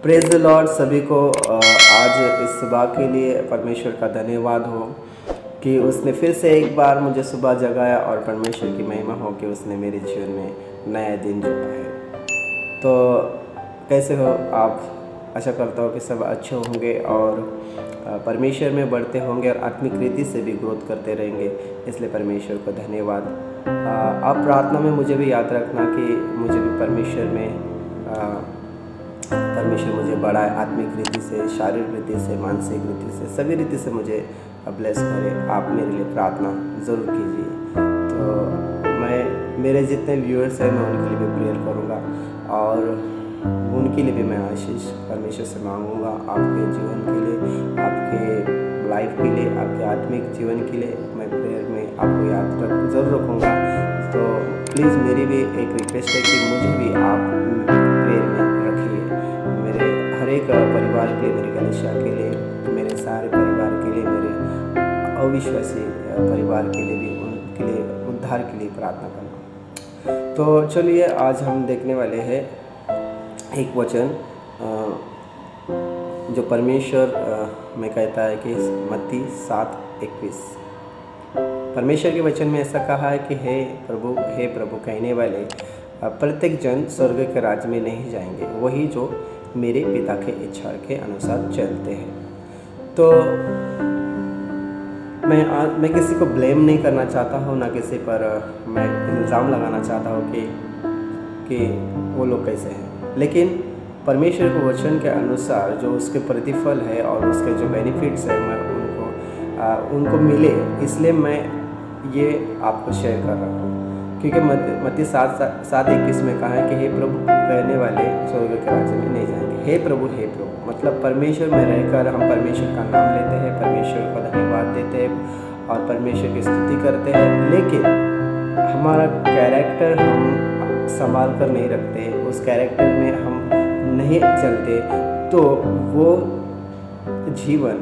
Praise the Lord सभी को। आज इस सुबह के लिए परमेश्वर का धन्यवाद हो कि उसने फिर से एक बार मुझे सुबह जगाया और परमेश्वर की महिमा हो कि उसने मेरे जीवन में नया दिन जोड़ा है। तो कैसे हो आप? आशा करता हूँ कि सब अच्छे होंगे और परमेश्वर में बढ़ते होंगे और आत्मिक रीति से भी ग्रोथ करते रहेंगे। इसलिए परमेश्वर को धन्यवाद। आप प्रार्थना में मुझे भी याद रखना कि मुझे भी परमेश्वर मुझे बढ़ाए, आत्मिक रीति से, शारीरिक रीति से, मानसिक रीति से, सभी रीति से मुझे ब्लेस करे। आप मेरे लिए प्रार्थना ज़रूर कीजिए। तो मेरे जितने व्यूअर्स हैं मैं उनके लिए भी प्रेयर करूँगा और उनके लिए भी मैं आशीष परमेश्वर से मांगूंगा। आपके जीवन के लिए, आपके लाइफ के लिए, आपके आत्मिक जीवन के लिए मैं प्रेयर में आपको याद ज़रूर रखूँगा। तो प्लीज़ मेरी भी एक रिक्वेस्ट है कि मुझे भी आप प्रेयर में रखिए। मेरे हर एक परिवार के लिए, मेरी कलीसिया के लिए, मेरे सारे परिवार के लिए, मेरे अविश्वासी परिवार के लिए भी, उनके लिए उद्धार के लिए प्रार्थना करना। तो चलिए आज हम देखने वाले हैं एक वचन जो परमेश्वर में कहता है कि मत्ती 7:21। परमेश्वर के वचन में ऐसा कहा है कि हे प्रभु कहने वाले प्रत्येक जन स्वर्ग के राज्य में नहीं जाएंगे, वही जो मेरे पिता के इच्छा के अनुसार चलते हैं। तो मैं किसी को ब्लेम नहीं करना चाहता हूँ, ना किसी पर मैं इल्ज़ाम लगाना चाहता हूँ कि वो लोग कैसे हैं, लेकिन परमेश्वर के वचन के अनुसार जो उसके प्रतिफल है और उसके जो बेनिफिट्स है मैं उनको मिले, इसलिए मैं ये आपको शेयर कर रहा हूँ। क्योंकि मत्ती 7:21 में कहा है कि हे प्रभु कहने वाले स्वर्ग के राज्य में नहीं जाएंगे। हे प्रभु मतलब परमेश्वर में रहकर हम परमेश्वर का नाम लेते हैं, परमेश्वर को धन्यवाद देते हैं और परमेश्वर की स्तुति करते हैं, लेकिन हमारा कैरेक्टर हम संभाल कर नहीं रखते, उस कैरेक्टर में हम नहीं चलते, तो वो जीवन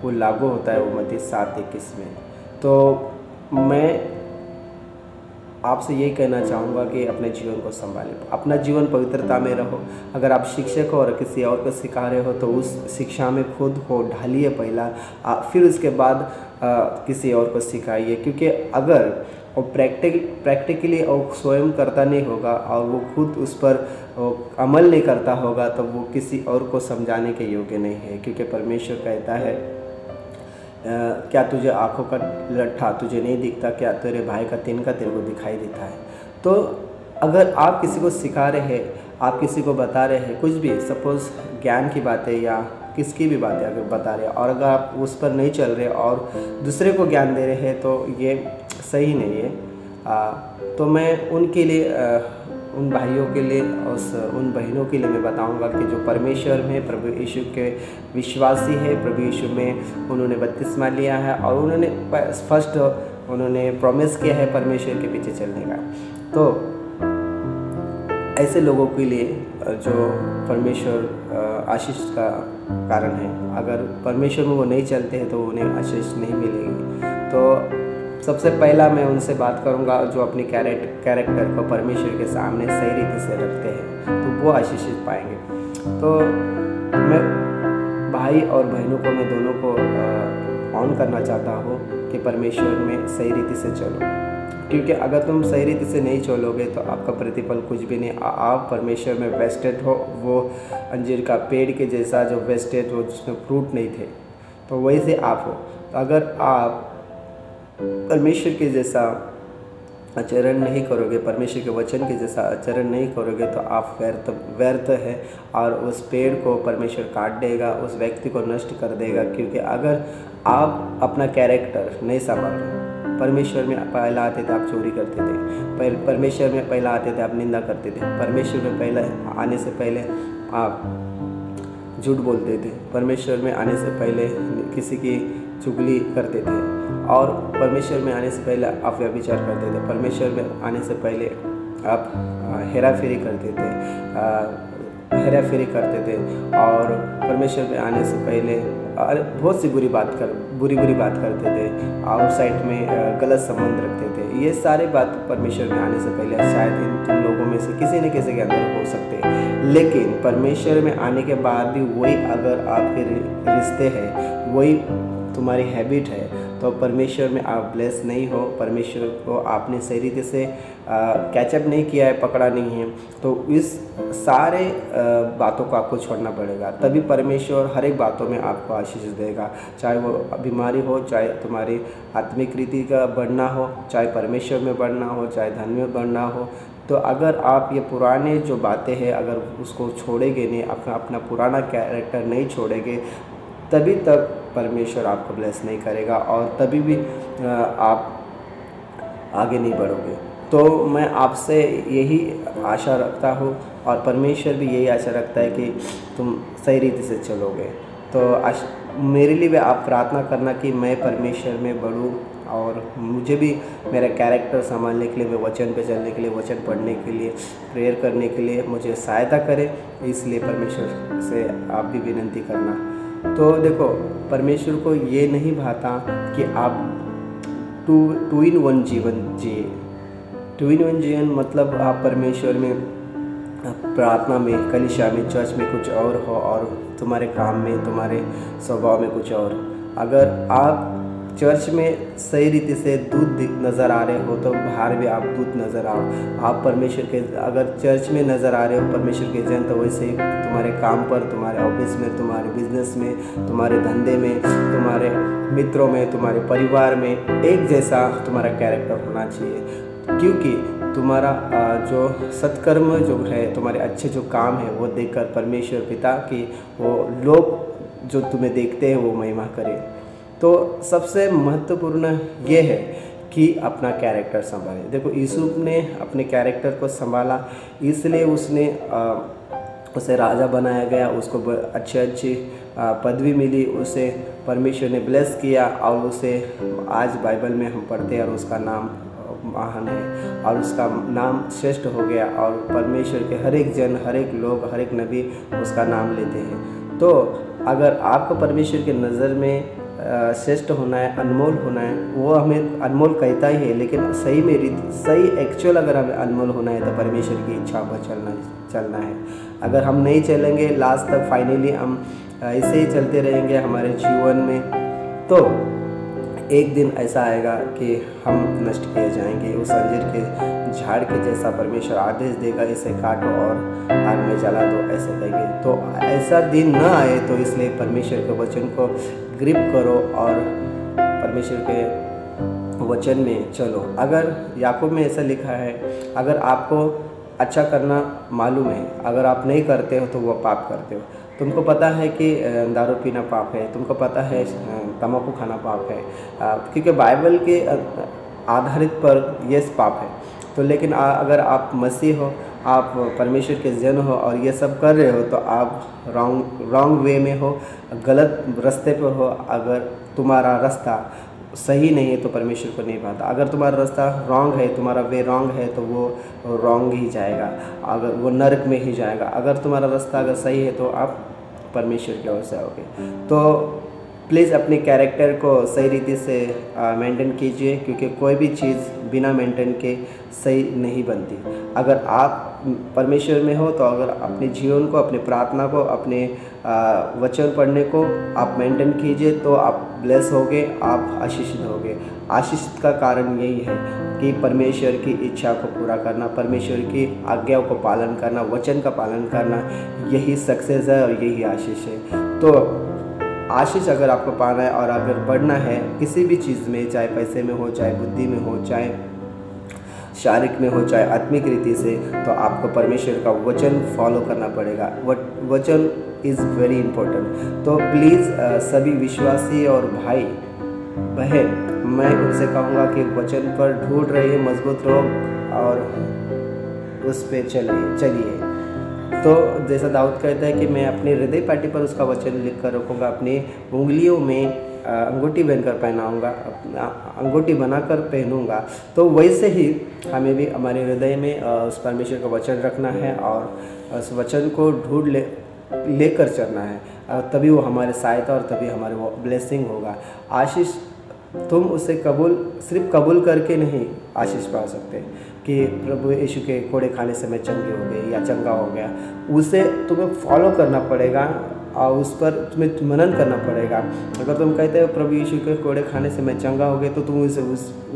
वो लागू होता है वो मत्ती 7:21 में। तो मैं आपसे यही कहना चाहूँगा कि अपने जीवन को संभालें, अपना जीवन पवित्रता में रहो। अगर आप शिक्षक हो और किसी और को सिखा रहे हो तो उस शिक्षा में खुद को ढालिए पहला, फिर उसके बाद किसी और को सिखाइए। क्योंकि अगर वो प्रैक्टिकली और स्वयं करता नहीं होगा और वो खुद उस पर अमल नहीं करता होगा तो वो किसी और को समझाने के योग्य नहीं है। क्योंकि परमेश्वर कहता है क्या तुझे आँखों का लट्ठा तुझे नहीं दिखता, क्या तेरे भाई का तिनका तेरे को दिखाई देता है। तो अगर आप किसी को सिखा रहे हैं, आप किसी को बता रहे हैं कुछ भी, सपोज़ ज्ञान की बातें या किसकी भी बातें अगर बता रहे हैं और अगर आप उस पर नहीं चल रहे और दूसरे को ज्ञान दे रहे हैं तो ये सही नहीं है। तो मैं उनके लिए, उन भाइयों के लिए और उन बहनों के लिए मैं बताऊंगा कि जो परमेश्वर में प्रभु यीशु के विश्वासी है, प्रभु यीशु में उन्होंने बपतिस्मा लिया है और उन्होंने फर्स्ट उन्होंने प्रॉमिस किया है परमेश्वर के पीछे चलने का। तो ऐसे लोगों के लिए जो परमेश्वर आशीष का कारण है, अगर परमेश्वर में वो नहीं चलते हैं तो उन्हें आशीष नहीं मिलेगी। तो सबसे पहला मैं उनसे बात करूंगा जो अपने कैरेक्टर को परमेश्वर के सामने सही रीति से रखते हैं, तो वो आशीषित पाएंगे। तो मैं भाई और बहनों को, मैं दोनों को ऑन करना चाहता हूँ कि परमेश्वर में सही रीति से चलो। क्योंकि अगर तुम सही रीति से नहीं चलोगे तो आपका प्रतिफल कुछ भी नहीं। आप परमेश्वर में वेस्टेड हो, वो अंजीर का पेड़ के जैसा जो वेस्टेड हो, जिसमें फ्रूट नहीं थे, तो वैसे आप हो। तो अगर आप परमेश्वर के जैसा आचरण नहीं करोगे, परमेश्वर के वचन के जैसा आचरण नहीं करोगे तो आप व्यर्थ है और उस पेड़ को परमेश्वर काट देगा, उस व्यक्ति को नष्ट कर देगा। क्योंकि अगर आप अपना कैरेक्टर नहीं संभाल रहे, परमेश्वर में पहला आते थे आप चोरी करते थे, परमेश्वर में पहला आते थे आप निंदा करते थे, परमेश्वर में पहले आने से पहले आप झूठ बोलते थे, परमेश्वर में आने से पहले किसी की चुगली करते थे और परमेश्वर में आने से पहले आप व्यभिचार करते थे, परमेश्वर में आने से पहले आप हेरा फेरी करते थे। हेरा फेरी करते थे और परमेश्वर पे आने से पहले बहुत सी बुरी बात करते थे, आउटसाइड में गलत संबंध रखते थे। ये सारे बात परमेश्वर में आने से पहले शायद इन तुम लोगों में से किसी न किसी के अंदर हो सकते हैं, लेकिन परमेश्वर में आने के बाद भी वही अगर आपके रिश्ते हैं, वही तुम्हारी हैबिट है, तो परमेश्वर में आप ब्लेस नहीं हो, परमेश्वर को आपने सही रीति से कैचअप नहीं किया है, पकड़ा नहीं है, तो इस सारे बातों को आपको छोड़ना पड़ेगा। तभी परमेश्वर हर एक बातों में आपको आशीष देगा, चाहे वो बीमारी हो, चाहे तुम्हारी आत्मिक रीति का बढ़ना हो, चाहे परमेश्वर में बढ़ना हो, चाहे धन में बढ़ना हो। तो अगर आप ये पुराने जो बातें हैं अगर उसको छोड़ेंगे नहीं, अपना पुराना कैरेक्टर नहीं छोड़ेंगे, तभी तक परमेश्वर आपको ब्लेस नहीं करेगा और तभी भी आप आगे नहीं बढ़ोगे। तो मैं आपसे यही आशा रखता हूँ और परमेश्वर भी यही आशा रखता है कि तुम सही रीति से चलोगे। तो मेरे लिए भी आप प्रार्थना करना कि मैं परमेश्वर में बढ़ूँ और मुझे भी मेरा कैरेक्टर संभालने के लिए, मैं वचन पे चलने के लिए, वचन पढ़ने के लिए, प्रेयर करने के लिए मुझे सहायता करें। इसलिए परमेश्वर से आप भी विनती करना। तो देखो, परमेश्वर को ये नहीं भाता कि आप टू इन वन जीवन जिए। टू इन वन जीवन मतलब आप परमेश्वर में, प्रार्थना में, कलीसिया में, चर्च में कुछ और हो और तुम्हारे काम में, तुम्हारे स्वभाव में कुछ और। अगर आप चर्च में सही रीति से दूध नज़र आ रहे हो तो बाहर भी आप दूध नज़र आओ। आप परमेश्वर के, अगर चर्च में नज़र आ रहे हो परमेश्वर के जन, तो वैसे ही तुम्हारे काम पर, तुम्हारे ऑफिस में, तुम्हारे बिजनेस में, तुम्हारे धंधे में, तुम्हारे मित्रों में, तुम्हारे परिवार में एक जैसा तुम्हारा कैरेक्टर होना चाहिए। क्योंकि तुम्हारा जो सत्कर्म जो है, तुम्हारे अच्छे जो काम है वो देखकर परमेश्वर पिता की वो लोग जो तुम्हें देखते हैं वो महिमा करें। तो सबसे महत्वपूर्ण ये है कि अपना कैरेक्टर संभालें। देखो, यूसुफ ने अपने कैरेक्टर को संभाला, इसलिए उसे राजा बनाया गया, उसको अच्छी पदवी मिली, उसे परमेश्वर ने ब्लेस किया और उसे आज बाइबल में हम पढ़ते हैं और उसका नाम महान है और उसका नाम श्रेष्ठ हो गया और परमेश्वर के हर एक जन, हर एक लोग, हर एक नबी उसका नाम लेते हैं। तो अगर आपको परमेश्वर के नज़र में श्रेष्ठ होना है, अनमोल होना है, वो हमें अनमोल कहता ही है, लेकिन सही में सही एक्चुअल अगर हमें अनमोल होना है तो परमेश्वर की इच्छा पर चलना है। अगर हम नहीं चलेंगे लास्ट तक, फाइनली हम ऐसे ही चलते रहेंगे हमारे जीवन में, तो एक दिन ऐसा आएगा कि हम नष्ट किए जाएंगे। उस अंजीर के झाड़ के जैसा परमेश्वर आदेश देगा, इसे काटो और आग में जला दो, ऐसे कहेंगे। तो ऐसा दिन ना आए, तो इसलिए परमेश्वर के वचन को ग्रिप करो और परमेश्वर के वचन में चलो। अगर याकूब में ऐसा लिखा है, अगर आपको अच्छा करना मालूम है, अगर आप नहीं करते हो तो वो पाप करते हो। तुमको पता है कि दारू पीना पाप है, तुमको पता है तम्बाकू खाना पाप है, क्योंकि बाइबल के आधारित पर ये पाप है। तो लेकिन अगर आप मसीह हो, आप परमेश्वर के जन हो और ये सब कर रहे हो, तो आप रॉन्ग वे में हो, गलत रास्ते पर हो। अगर तुम्हारा रास्ता सही नहीं है तो परमेश्वर को नहीं पाता। अगर तुम्हारा रास्ता रॉन्ग है, तुम्हारा वे रॉन्ग है, तो वो रॉन्ग ही जाएगा, अगर वो नरक में ही जाएगा। अगर तुम्हारा रास्ता अगर सही है तो आप परमेश्वर की ओर से आओगे। तो प्लीज़ अपने कैरेक्टर को सही रीति से मेंटेन कीजिए, क्योंकि कोई भी चीज़ बिना मेंटेन के सही नहीं बनती। अगर आप परमेश्वर में हो तो अगर अपने जीवन को, अपने प्रार्थना को, अपने वचन पढ़ने को आप मेंटेन कीजिए, तो आप ब्लेस होगे, आप आशीषित होगे। आशीषित का कारण यही है कि परमेश्वर की इच्छा को पूरा करना, परमेश्वर की आज्ञाओं को पालन करना, वचन का पालन करना, यही सक्सेस है और यही आशीष है। तो आशीष अगर आपको पाना है और अगर बढ़ना है किसी भी चीज़ में, चाहे पैसे में हो, चाहे बुद्धि में हो, चाहे शारीरिक में हो, चाहे आत्मिक रीति से, तो आपको परमेश्वर का वचन फॉलो करना पड़ेगा। वचन इज़ वेरी इम्पोर्टेंट। तो प्लीज़ सभी विश्वासी और भाई बहन, मैं उनसे कहूँगा कि वचन पर ढूंढ रहिए, मजबूत रहो और उस पर चलिए। तो जैसा दाऊद कहता है कि मैं अपनी हृदय पाटी पर उसका वचन लिख कर रखूँगा, अपनी उंगलियों में अंगूठी बनकर पहनाऊँगा, अंगूठी बनाकर पहनूँगा। तो वैसे ही हमें भी हमारे हृदय में उस परमेश्वर का वचन रखना है और उस वचन को ढूंढ लेकर चलना है, तभी वो हमारे सहायता और तभी हमारे वो ब्लेसिंग होगा। आशीष तुम उसे सिर्फ कबूल करके नहीं आशीष पा सकते कि प्रभु यीशु के कोड़े खाने से मैं चंगी हो गई या चंगा हो गया। उसे तुम्हें फॉलो करना पड़ेगा और उस पर तुम्हें मनन करना पड़ेगा। अगर तुम कहते हो प्रभु यीशु के कोड़े खाने से मैं चंगा हो गया, तो तुम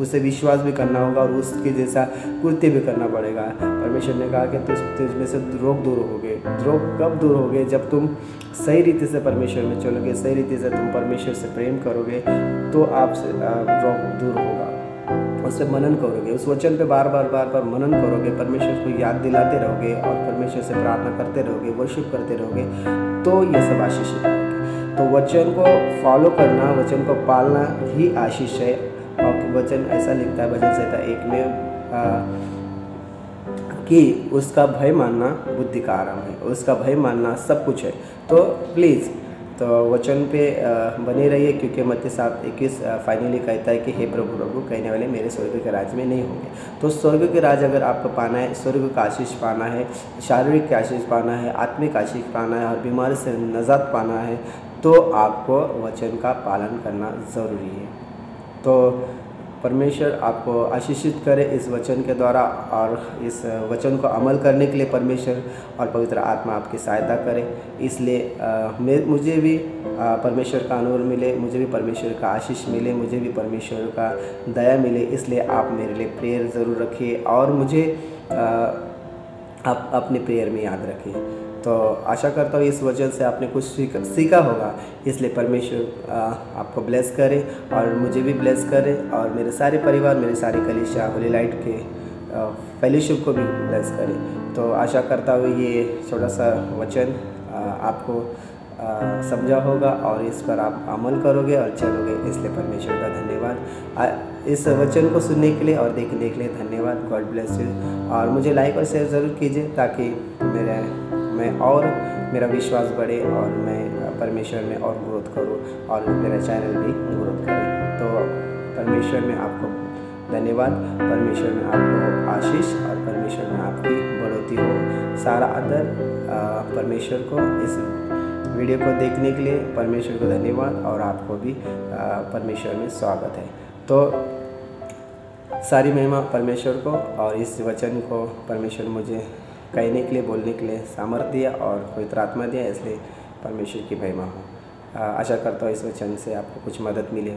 उसे विश्वास भी करना होगा और उसके जैसा कृत्य भी करना पड़ेगा। परमेश्वर ने कहा कि तुझ में से रोग दूर हो गए। रोग कब दूर हो गए? जब तुम सही रीति से परमेश्वर में चलोगे, सही रीति से तुम परमेश्वर से प्रेम करोगे, तो आपसे रोग दूर होगा। उससे मनन करोगे, उस वचन पे बार बार मनन करोगे, परमेश्वर को याद दिलाते रहोगे और परमेश्वर से प्रार्थना करते रहोगे, वर्शिप करते रहोगे, तो ये सब आशीष है। तो वचन को फॉलो करना, वचन को पालना ही आशीष है। और वचन ऐसा लिखता है भजन संहिता 1 में कि उसका भय मानना बुद्धि का आराम है, उसका भय मानना सब कुछ है। तो प्लीज़ तो वचन पे बने रहिए, क्योंकि मत्ती 7:21 फाइनली कहता है कि हे प्रभु प्रभु कहने वाले मेरे स्वर्ग के राज्य में नहीं होंगे। तो स्वर्ग के राज्य अगर आपको पाना है, स्वर्ग का आशीष पाना है, शारीरिक आशीष पाना है, आत्मिक आशीष पाना है और बीमारी से नजात पाना है, तो आपको वचन का पालन करना ज़रूरी है। तो परमेश्वर आपको आशीषित करे इस वचन के द्वारा, और इस वचन को अमल करने के लिए परमेश्वर और पवित्र आत्मा आपकी सहायता करे। इसलिए मुझे भी परमेश्वर का अनुग्रह मिले, मुझे भी परमेश्वर का आशीष मिले, मुझे भी परमेश्वर का दया मिले। इसलिए आप मेरे लिए प्रेयर ज़रूर रखिए और मुझे आप अपने प्रेयर में याद रखिए। तो आशा करता हूँ इस वचन से आपने कुछ सीखा होगा। इसलिए परमेश्वर आपको ब्लेस करे और मुझे भी ब्लेस करे और मेरे सारे परिवार, मेरे सारी कलीसिया होली लाइट के फेलोशिप को भी ब्लेस करे। तो आशा करता हूँ ये छोटा सा वचन आपको समझा होगा और इस पर आप अमल करोगे और चलोगे। इसलिए परमेश्वर का धन्यवाद। इस वचन को सुनने के लिए और देखने के लिए धन्यवाद। God bless you. और मुझे लाइक और शेयर ज़रूर कीजिए ताकि मेरा विश्वास बढ़े और मैं परमेश्वर में और ग्रोथ करूं और मेरा चैनल भी ग्रोथ करे। तो परमेश्वर में आपको धन्यवाद, परमेश्वर में आपको आशीष और परमेश्वर में आपकी बढ़ोतरी हो। सारा आदर परमेश्वर को। इस वीडियो को देखने के लिए परमेश्वर को धन्यवाद और आपको भी परमेश्वर में स्वागत है। तो सारी महिमा परमेश्वर को, और इस वचन को परमेश्वर मुझे कहने के लिए, बोलने के लिए सामर्थ्य दिया और पवित्र आत्मा दिया, इसलिए परमेश्वर की महिमा हो। आशा करता हूँ इस वचन से आपको कुछ मदद मिले।